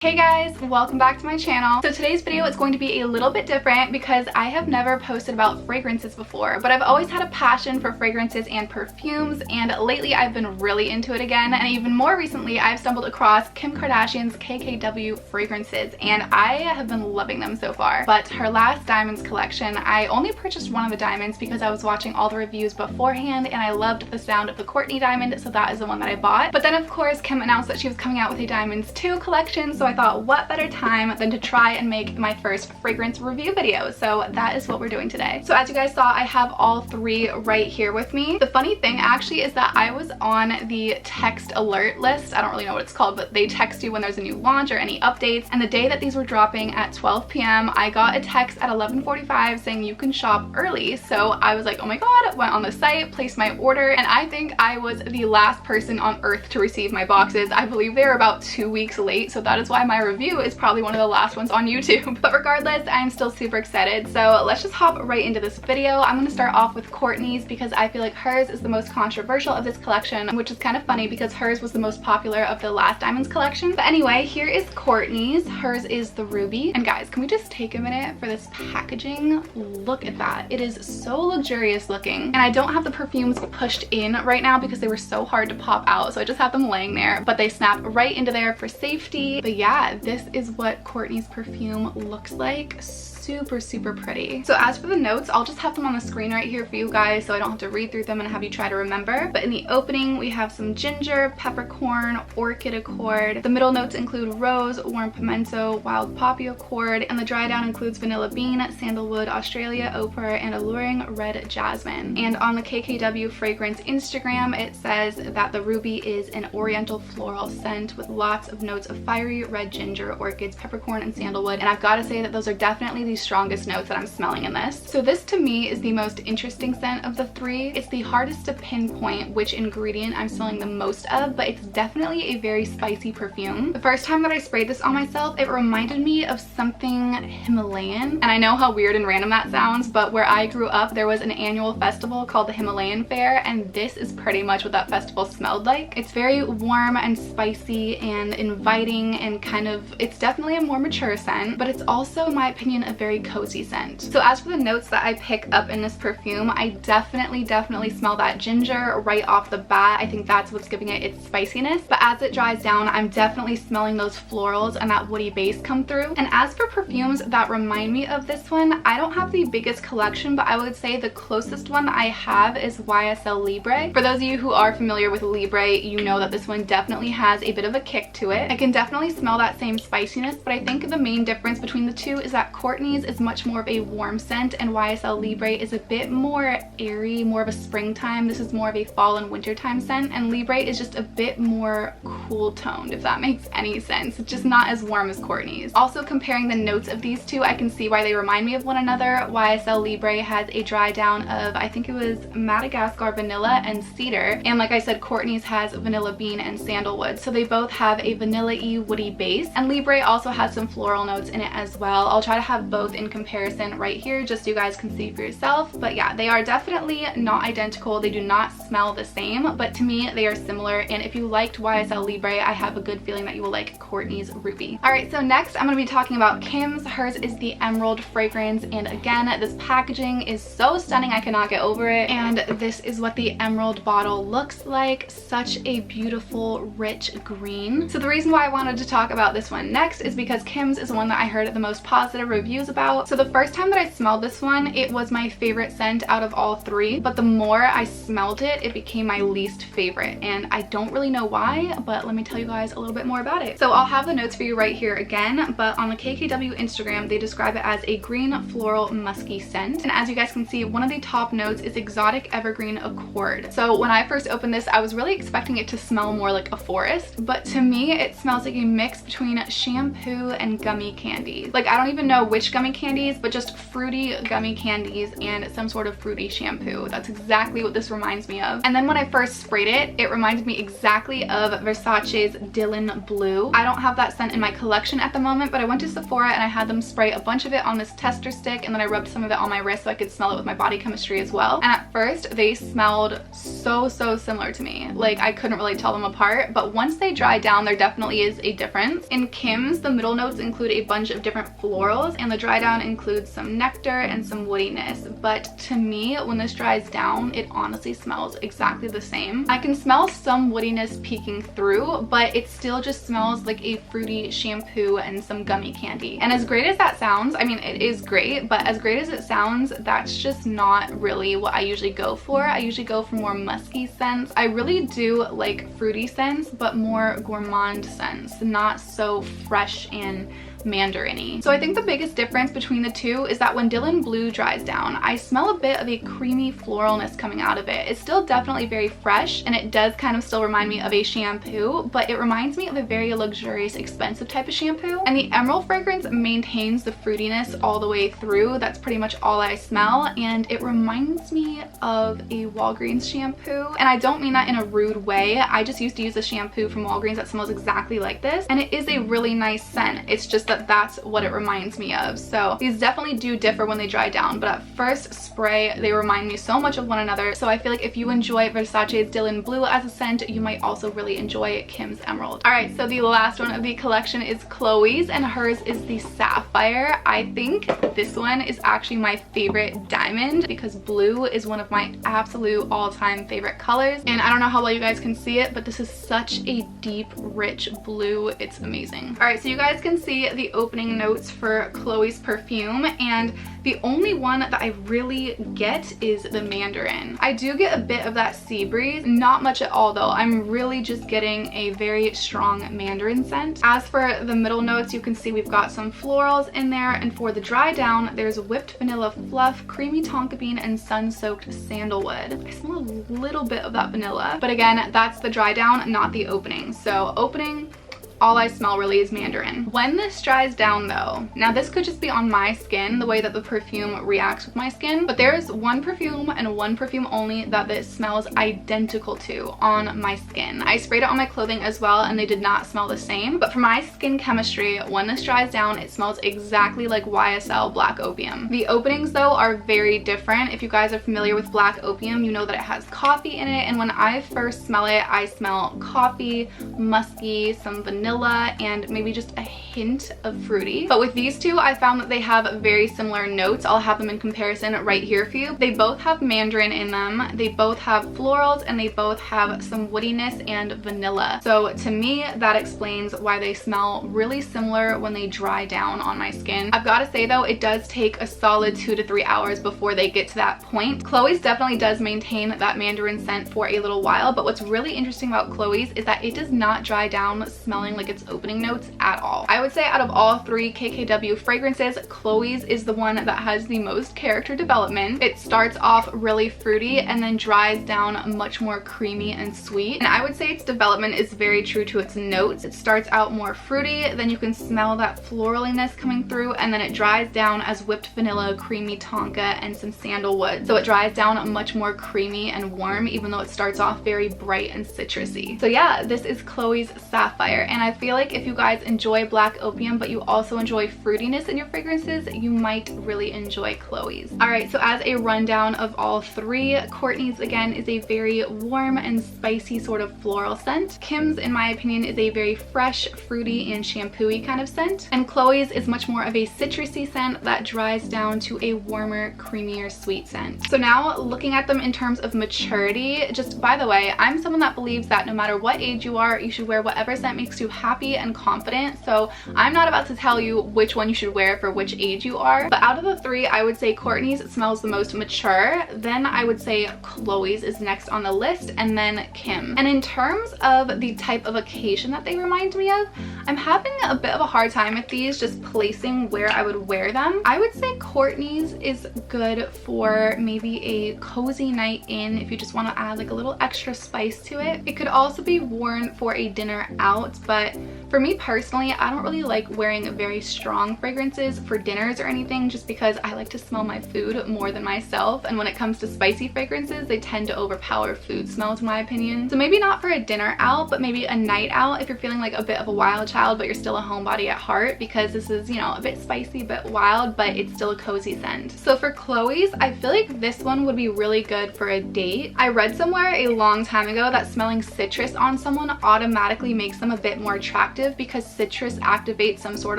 Hey guys, welcome back to my channel. So today's video is going to be a little bit different because I have never posted about fragrances before, but I've always had a passion for fragrances and perfumes, and lately I've been really into it again, and even more recently I've stumbled across Kim Kardashian's KKW fragrances, and I have been loving them so far. But her last diamonds collection, I only purchased one of the diamonds because I was watching all the reviews beforehand and I loved the sound of the Courtney diamond, so that is the one that I bought. But then of course Kim announced that she was coming out with a Diamonds 2 collection, so I thought what better time than to try and make my first fragrance review video. So that is what we're doing today. So as you guys saw, I have all three right here with me. The funny thing actually is that I was on the text alert list. I don't really know what it's called, but they text you when there's a new launch or any updates. And the day that these were dropping at 12 p.m, I got a text at 11:45 saying you can shop early. So I was like, oh my god, went on the site, placed my order, and I think I was the last person on earth to receive my boxes. I believe they were about 2 weeks late, so that is why my review is probably one of the last ones on YouTube. But regardless, I'm still super excited, so let's just hop right into this video. I'm gonna start off with Courtney's because I feel like hers is the most controversial of this collection, which is kind of funny because hers was the most popular of the last Diamonds collection. But anyway, here is Courtney's. Hers is the ruby. And guys, can we just take a minute for this packaging? Look at that. It is so luxurious looking. And I don't have the perfumes pushed in right now because they were so hard to pop out, so I just have them laying there, but they snap right into there for safety. But yeah, this is what Courtney's perfume looks like. Super pretty. So as for the notes, I'll just have them on the screen right here for you guys so I don't have to read through them and have you try to remember. But in the opening, we have some ginger, peppercorn, orchid accord. The middle notes include rose, warm pimento, wild poppy accord, and the dry down includes vanilla bean, sandalwood, Australia ochre, and alluring red jasmine. And on the KKW fragrance Instagram, it says that the ruby is an oriental floral scent with lots of notes of fiery red ginger, orchids, peppercorn, and sandalwood. And I've got to say that those are definitely the strongest notes that I'm smelling in this. So this to me is the most interesting scent of the three. It's the hardest to pinpoint which ingredient I'm smelling the most of, but it's definitely a very spicy perfume. The first time that I sprayed this on myself, it reminded me of something Himalayan. And I know how weird and random that sounds, but where I grew up, there was an annual festival called the Himalayan Fair, and this is pretty much what that festival smelled like. It's very warm and spicy and inviting and kind of, it's definitely a more mature scent, but it's also, in my opinion, a very cozy scent. So as for the notes that I pick up in this perfume, I definitely smell that ginger right off the bat. I think that's what's giving it its spiciness. But as it dries down, I'm definitely smelling those florals and that woody base come through. And as for perfumes that remind me of this one, I don't have the biggest collection, but I would say the closest one I have is YSL Libre. For those of you who are familiar with Libre, you know that this one definitely has a bit of a kick to it. I can definitely smell that same spiciness, but I think the main difference between the two is that Courtney's is much more of a warm scent and YSL Libre is a bit more airy, more of a springtime. This is more of a fall and wintertime scent, and Libre is just a bit more cool toned, if that makes any sense. It's just not as warm as Courtney's. Also, comparing the notes of these two, I can see why they remind me of one another. YSL Libre has a dry down of, I think it was Madagascar vanilla and cedar, and like I said, Courtney's has vanilla bean and sandalwood, so they both have a vanilla-y woody base, and Libre also has some floral notes in it as well. I'll try to have both in comparison right here just so you guys can see for yourself. But yeah, they are definitely not identical. They do not smell the same, but to me they are similar, and if you liked YSL Libre, I have a good feeling that you will like Courtney's Ruby. Alright, so next I'm going to be talking about Kim's. Hers is the emerald fragrance, and again, this packaging is so stunning, I cannot get over it. And this is what the emerald bottle looks like. Such a beautiful rich green. So the reason why I wanted to talk about this one next is because Kim's is one that I heard the most positive reviews about. So the first time that I smelled this one, it was my favorite scent out of all three, but the more I smelled it, it became my least favorite, and I don't really know why, but let me tell you guys a little bit more about it. So I'll have the notes for you right here again, but on the KKW Instagram, they describe it as a green floral musky scent, and as you guys can see, one of the top notes is exotic evergreen accord. So when I first opened this, I was really expecting it to smell more like a forest, but to me, it smells like a mix between shampoo and gummy candy. Like, I don't even know which gummy candies, but just fruity gummy candies and some sort of fruity shampoo. That's exactly what this reminds me of. And then when I first sprayed it, it reminded me exactly of Versace's Dylan Blue. I don't have that scent in my collection at the moment, but I went to Sephora and I had them spray a bunch of it on this tester stick, and then I rubbed some of it on my wrist so I could smell it with my body chemistry as well. And at first they smelled so similar to me. Like, I couldn't really tell them apart, but once they dry down, there definitely is a difference. In Kim's, the middle notes include a bunch of different florals, and the dry down includes some nectar and some woodiness. But to me, when this dries down, it honestly smells exactly the same. I can smell some woodiness peeking through, but it still just smells like a fruity shampoo and some gummy candy. And as great as that sounds, I mean, it is great, but as great as it sounds, that's just not really what I usually go for. I usually go for more musky scents. I really do like fruity scents, but more gourmand scents, not so fresh and mandarin-y. So I think the biggest difference between the two is that when Dylan Blue dries down, I smell a bit of a creamy floralness coming out of it. It's still definitely very fresh, and it does kind of still remind me of a shampoo, but it reminds me of a very luxurious, expensive type of shampoo. And the Emerald fragrance maintains the fruitiness all the way through. That's pretty much all I smell, and it reminds me of a Walgreens shampoo. And I don't mean that in a rude way. I just used to use a shampoo from Walgreens that smells exactly like this, and it is a really nice scent. It's just that that's what it reminds me of. So these definitely do differ when they dry down, but at first spray they remind me so much of one another. So I feel like if you enjoy Versace's Dylan Blue as a scent, you might also really enjoy Kim's Emerald. All right, so the last one of the collection is Chloe's, and hers is the Sapphire. I think this one is actually my favorite diamond because blue is one of my absolute all-time favorite colors, and I don't know how well you guys can see it, but this is such a deep, rich blue. It's amazing. All right, so you guys can see the opening notes for Chloe's perfume, and the only one that I really get is the mandarin. I do get a bit of that sea breeze, not much at all though. I'm really just getting a very strong mandarin scent. As for the middle notes, you can see we've got some florals in there, and for the dry down, there's whipped vanilla fluff, creamy tonka bean, and sun-soaked sandalwood. I smell a little bit of that vanilla, but again, that's the dry down, not the opening. So opening, all I smell really is mandarin. When this dries down though, now this could just be on my skin, the way that the perfume reacts with my skin, but there's one perfume and one perfume only that this smells identical to on my skin. I sprayed it on my clothing as well, and they did not smell the same, but for my skin chemistry, when this dries down, it smells exactly like YSL Black Opium. The openings though are very different. If you guys are familiar with Black Opium, you know that it has coffee in it, and when I first smell it, I smell coffee, musky, some vanilla, and maybe just a hint of fruity. But with these two, I found that they have very similar notes. I'll have them in comparison right here for you. They both have mandarin in them, they both have florals, and they both have some woodiness and vanilla. So to me, that explains why they smell really similar when they dry down on my skin. I've got to say though, it does take a solid 2 to 3 hours before they get to that point. Chloe's definitely does maintain that mandarin scent for a little while, but what's really interesting about Chloe's is that it does not dry down smelling like its opening notes at all. I would say out of all 3 KKW fragrances, Chloe's is the one that has the most character development. It starts off really fruity and then dries down much more creamy and sweet. And I would say its development is very true to its notes. It starts out more fruity, then you can smell that floraliness coming through, and then it dries down as whipped vanilla, creamy tonka, and some sandalwood. So it dries down much more creamy and warm, even though it starts off very bright and citrusy. So yeah, this is Chloe's Sapphire, and I feel like if you guys enjoy Black Opium but you also enjoy fruitiness in your fragrances, you might really enjoy Chloe's. All right, so as a rundown of all 3, Courtney's again is a very warm and spicy sort of floral scent. Kim's, in my opinion, is a very fresh, fruity, and shampoo-y kind of scent. And Chloe's is much more of a citrusy scent that dries down to a warmer, creamier, sweet scent. So now looking at them in terms of maturity, just by the way, I'm someone that believes that no matter what age you are, you should wear whatever scent makes you happy and confident. So I'm not about to tell you which one you should wear for which age you are, but out of the 3, I would say Courtney's smells the most mature, then I would say Chloe's is next on the list, and then Kim. And in terms of the type of occasion that they remind me of, I'm having a bit of a hard time with these, just placing where I would wear them. I would say Courtney's is good for maybe a cozy night in, if you just want to add like a little extra spice to it. It could also be worn for a dinner out, but For me personally, I don't really like wearing very strong fragrances for dinners or anything, just because I like to smell my food more than myself, and when it comes to spicy fragrances, they tend to overpower food smells in my opinion. So maybe not for a dinner out, but maybe a night out if you're feeling like a bit of a wild child but you're still a homebody at heart, because this is, you know, a bit spicy, a bit wild, but it's still a cozy scent. So for Chloe's, I feel like this one would be really good for a date. I read somewhere a long time ago that smelling citrus on someone automatically makes them a bit more attractive, because citrus activates some sort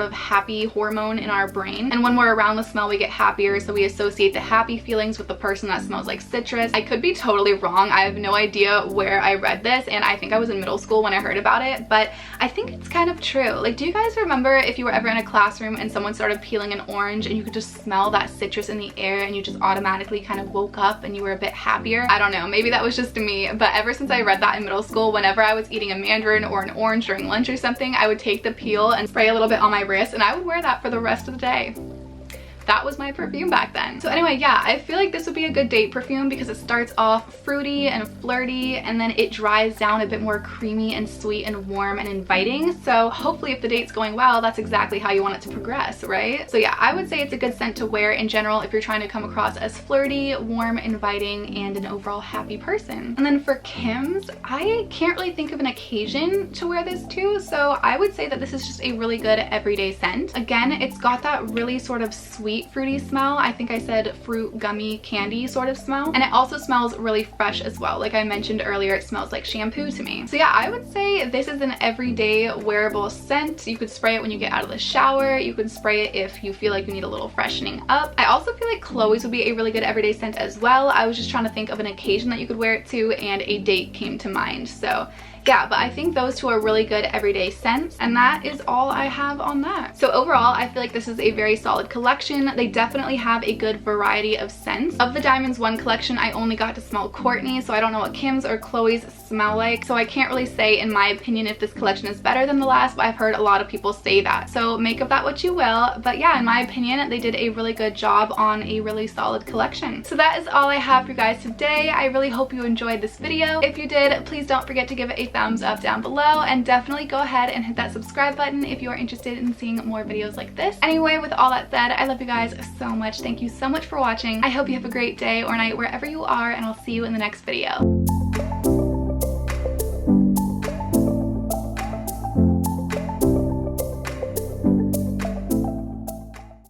of happy hormone in our brain, and when we're around the smell we get happier, so we associate the happy feelings with the person that smells like citrus. I could be totally wrong. I have no idea where I read this, and I think I was in middle school when I heard about it, but I think it's kind of true. Like, do you guys remember if you were ever in a classroom and someone started peeling an orange and you could just smell that citrus in the air and you just automatically kind of woke up and you were a bit happier? I don't know, maybe that was just me, but ever since I read that in middle school, whenever I was eating a mandarin or an orange during lunch or something, I would take the peel and spray a little bit on my wrist, and I would wear that for the rest of the day. That was my perfume back then. So anyway, yeah, I feel like this would be a good date perfume because it starts off fruity and flirty, and then it dries down a bit more creamy and sweet and warm and inviting. So hopefully if the date's going well, that's exactly how you want it to progress, right? So yeah, I would say it's a good scent to wear in general if you're trying to come across as flirty, warm, inviting, and an overall happy person. And then for Kim's, I can't really think of an occasion to wear this to, so I would say that this is just a really good everyday scent. Again, it's got that really sort of sweet fruity smell. I think I said fruit gummy candy sort of smell, and it also smells really fresh as well. Like I mentioned earlier, it smells like shampoo to me. So yeah, I would say this is an everyday wearable scent. You could spray it when you get out of the shower. You could spray it if you feel like you need a little freshening up. I also feel like Chloe's would be a really good everyday scent as well. I was just trying to think of an occasion that you could wear it to, and a date came to mind. So yeah, but I think those two are really good everyday scents, and that is all I have on that. So overall, I feel like this is a very solid collection. They definitely have a good variety of scents. Of the Diamonds 1 collection, I only got to smell Courtney, so I don't know what Kim's or Chloe's smell like. So I can't really say in my opinion if this collection is better than the last, but I've heard a lot of people say that. So make of that what you will. But yeah, in my opinion, they did a really good job on a really solid collection. So that is all I have for you guys today. I really hope you enjoyed this video. If you did, please don't forget to give it a thumbs up down below, and definitely go ahead and hit that subscribe button if you are interested in seeing more videos like this. Anyway, with all that said, I love you guys so much. Thank you so much for watching. I hope you have a great day or night wherever you are, and I'll see you in the next video.